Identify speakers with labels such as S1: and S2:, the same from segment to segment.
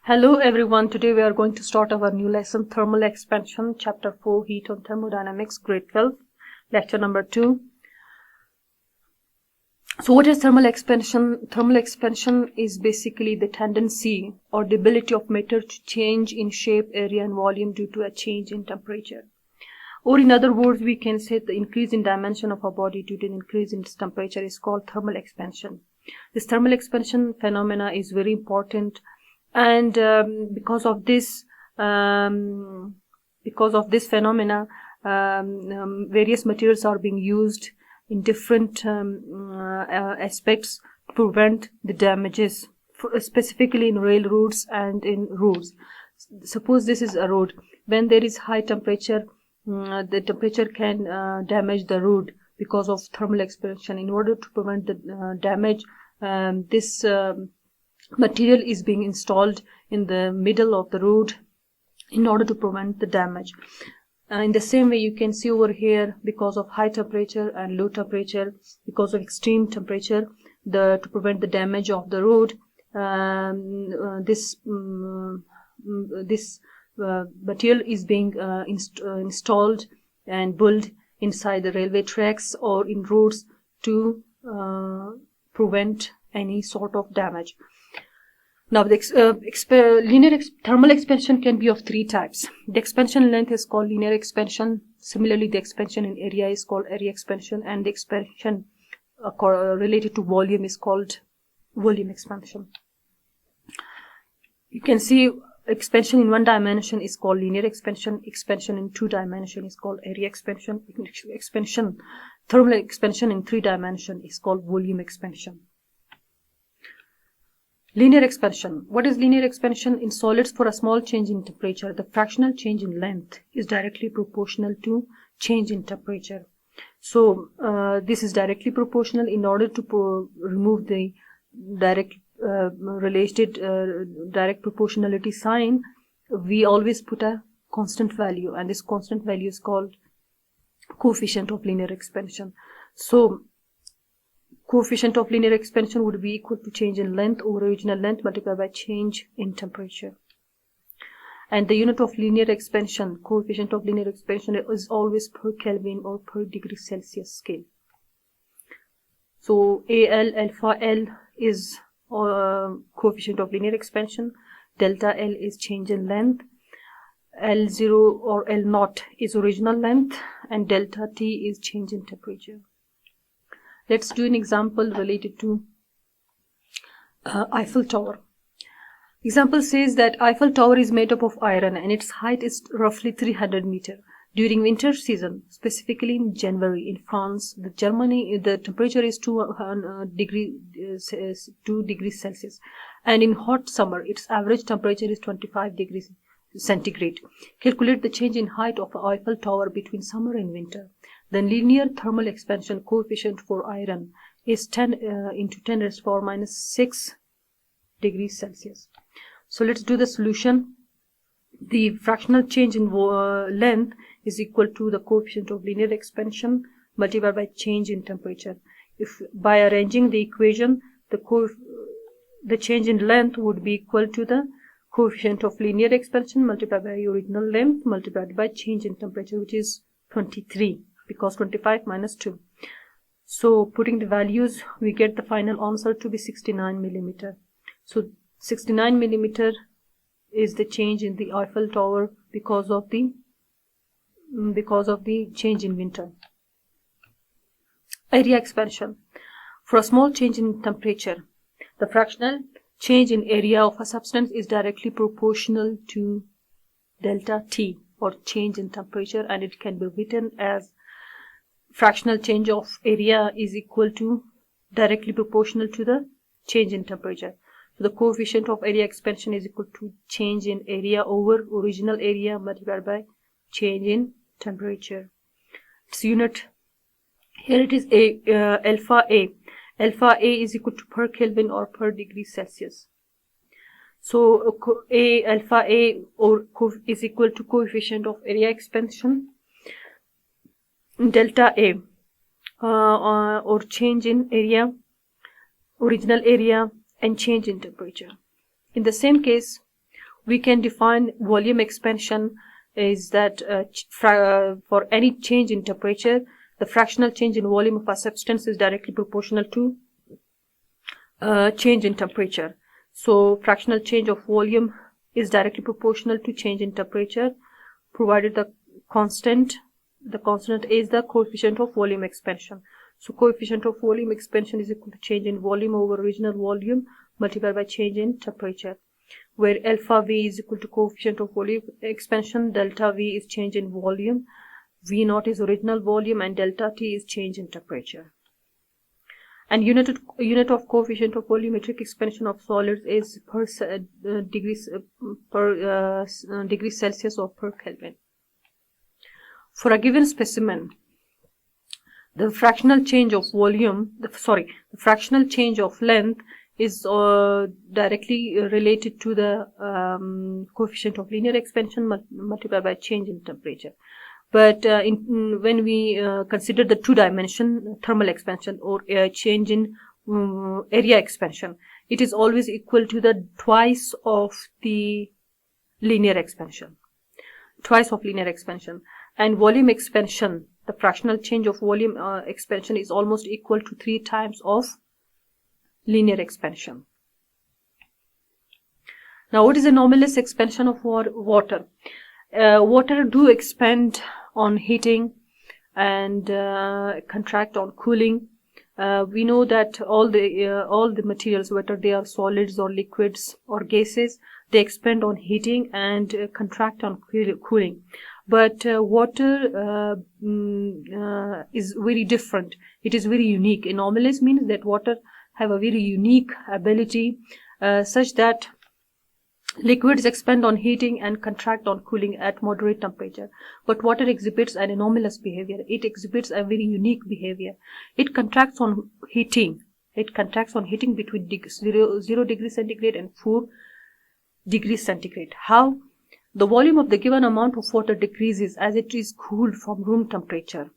S1: Hello everyone, today we are going to start our new lesson, Thermal Expansion, Chapter 4, Heat on Thermodynamics, Grade 12, Lecture number 2. So what is thermal expansion? Thermal expansion is basically the tendency or the ability of matter to change in shape, area and volume due to a change in temperature. Or in other words, we can say the increase in dimension of a body due to an increase in its temperature is called thermal expansion. This thermal expansion phenomena is very important. And because of this phenomena, various materials are being used in different aspects to prevent the damages, specifically in railroads and in roads. Suppose this is a road. When there is high temperature, the temperature can damage the road because of thermal expansion. In order to prevent the damage, this material is being installed in the middle of the road in order to prevent the damage. In the same way, you can see over here, because of high temperature and low temperature, because of extreme temperature, to prevent the damage of the road, this material is being installed and built inside the railway tracks or in roads to prevent any sort of damage. Now, the thermal expansion can be of three types. The expansion length is called linear expansion. Similarly, the expansion in area is called area expansion, and the expansion related to volume is called volume expansion. You can see expansion in one dimension is called linear expansion. Expansion in two dimensions is called area expansion. Thermal expansion in three dimensions is called volume expansion. Linear expansion. What is linear expansion? In solids, for a small change in temperature, the fractional change in length is directly proportional to change in temperature. So this is directly proportional. In order to remove the direct direct proportionality sign, we always put a constant value, and this constant value is called coefficient of linear expansion. So coefficient of linear expansion would be equal to change in length over original length multiplied by change in temperature. And the unit of linear expansion, coefficient of linear expansion, is always per Kelvin or per degree Celsius scale. So alpha L is coefficient of linear expansion, delta L is change in length, L0 or L0 is original length, and delta T is change in temperature. Let's do an example related to Eiffel Tower. Example says that Eiffel Tower is made up of iron and its height is roughly 300 meters. During winter season, specifically in January in France, the temperature is 2 degrees Celsius, and in hot summer, its average temperature is 25 degrees centigrade. Calculate the change in height of Eiffel Tower between summer and winter. The linear thermal expansion coefficient for iron is 10 into 10 raised to the power minus 6 degrees Celsius. So let's do the solution. The fractional change in length is equal to the coefficient of linear expansion multiplied by change in temperature. If by arranging the equation, the change in length would be equal to the coefficient of linear expansion multiplied by original length multiplied by change in temperature, which is 23. Because 25 minus 2. So putting the values, we get the final answer to be 69 millimeter. So 69 millimeter is the change in the Eiffel Tower because of the change in winter. Area expansion. For a small change in temperature, the fractional change in area of a substance is directly proportional to delta T, or change in temperature, and it can be written as fractional change of area is equal to directly proportional to the change in temperature. So the coefficient of area expansion is equal to change in area over original area multiplied by change in temperature. Its unit, here it is alpha A. Alpha A is equal to per Kelvin or per degree Celsius. So alpha A is equal to coefficient of area expansion, delta A or change in area, original area, and change in temperature. In the same case, we can define volume expansion is that for any change in temperature, the fractional change in volume of a substance is directly proportional to change in temperature. So fractional change of volume is directly proportional to change in temperature, provided the constant is the coefficient of volume expansion. So coefficient of volume expansion is equal to change in volume over original volume multiplied by change in temperature, where alpha V is equal to coefficient of volume expansion, delta V is change in volume, V naught is original volume, and delta T is change in temperature. And unit of coefficient of volumetric expansion of solids is per degrees Celsius or per Kelvin. For a given specimen, the fractional change of the fractional change of length is directly related to the coefficient of linear expansion multiplied by change in temperature. But when we consider the two-dimension thermal expansion or change in area expansion, it is always equal to the twice of the linear expansion. And volume expansion, the fractional change of volume expansion is almost equal to 3 times of linear expansion. Now, what is anomalous expansion of water? Water do expand on heating and contract on cooling. We know that all the materials, whether they are solids or liquids or gases, they expand on heating and contract on cooling. But water is very different. It is very unique. Anomalous means that water have a very unique ability such that liquids expand on heating and contract on cooling at moderate temperature. But water exhibits an anomalous behavior. It exhibits a very unique behavior. It contracts on heating. Between 0 degrees centigrade and 4 degrees centigrade. How? The volume of the given amount of water decreases as it is cooled from room temperature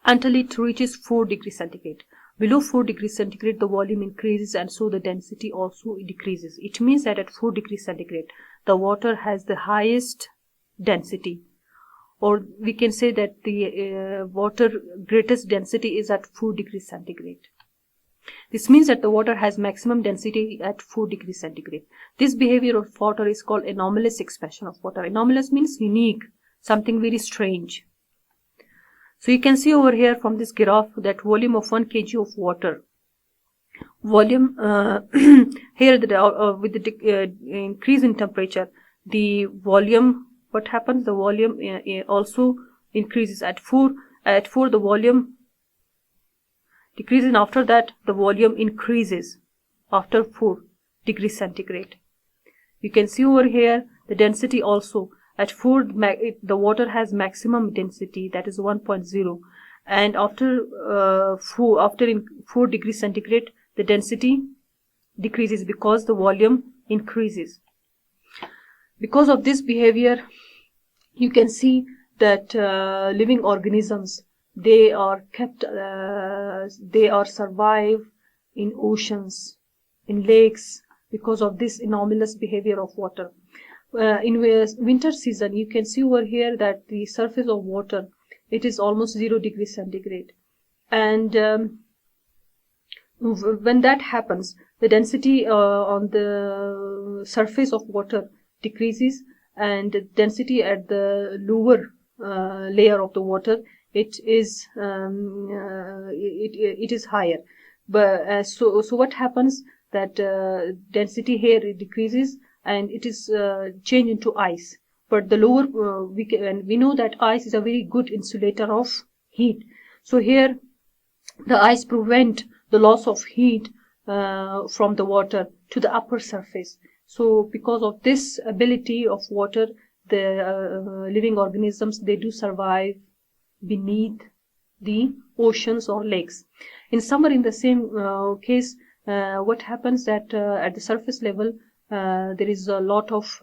S1: until it reaches 4 degrees centigrade. Below 4 degrees centigrade, the volume increases and so the density also decreases. It means that at 4 degrees centigrade, the water has the highest density. Or we can say that the water greatest density is at 4 degrees centigrade. This means that the water has maximum density at 4 degrees centigrade. This behavior of water is called anomalous expansion of water. Anomalous means unique, something very strange. So you can see over here from this graph that volume of 1 kg of water. Volume here with the increase in temperature, the volume, what happens? The volume also increases at 4. At 4 the volume decreases, and after that the volume increases after 4 degrees centigrade. You can see over here the density also. At 4, the water has maximum density, that is 1.0, and after 4 degrees centigrade, the density decreases because the volume increases. Because of this behavior, you can see that living organisms, they survive in oceans, in lakes, because of this anomalous behavior of water. In winter season, you can see over here that the surface of water, it is almost 0 degrees centigrade, and when that happens, the density on the surface of water decreases, and the density at the lower layer of the water, it is higher. But so what happens that density here it decreases and it is changed into ice. But the lower we know that ice is a very good insulator of heat. So here the ice prevent the loss of heat from the water to the upper surface. So because of this ability of water, the living organisms, they do survive beneath the oceans or lakes. In summer, in the same case, what happens that at the surface level there is a lot of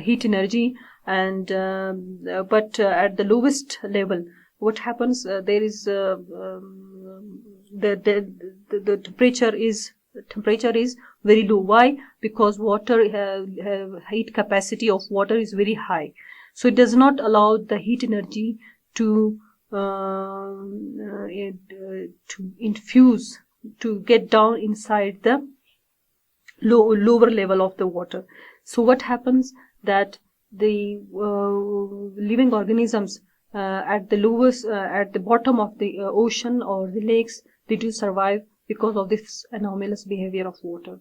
S1: heat energy, and but at the lowest level, what happens? There is the temperature is temperature is very low. Why? Because water heat capacity of water is very high, so it does not allow the heat energy to infuse, to get down inside the lower level of the water. So what happens that the living organisms at the lowest, at the bottom of the ocean or the lakes, they do survive because of this anomalous behavior of water.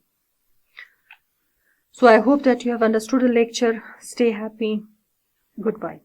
S1: So I hope that you have understood the lecture. Stay happy. Goodbye.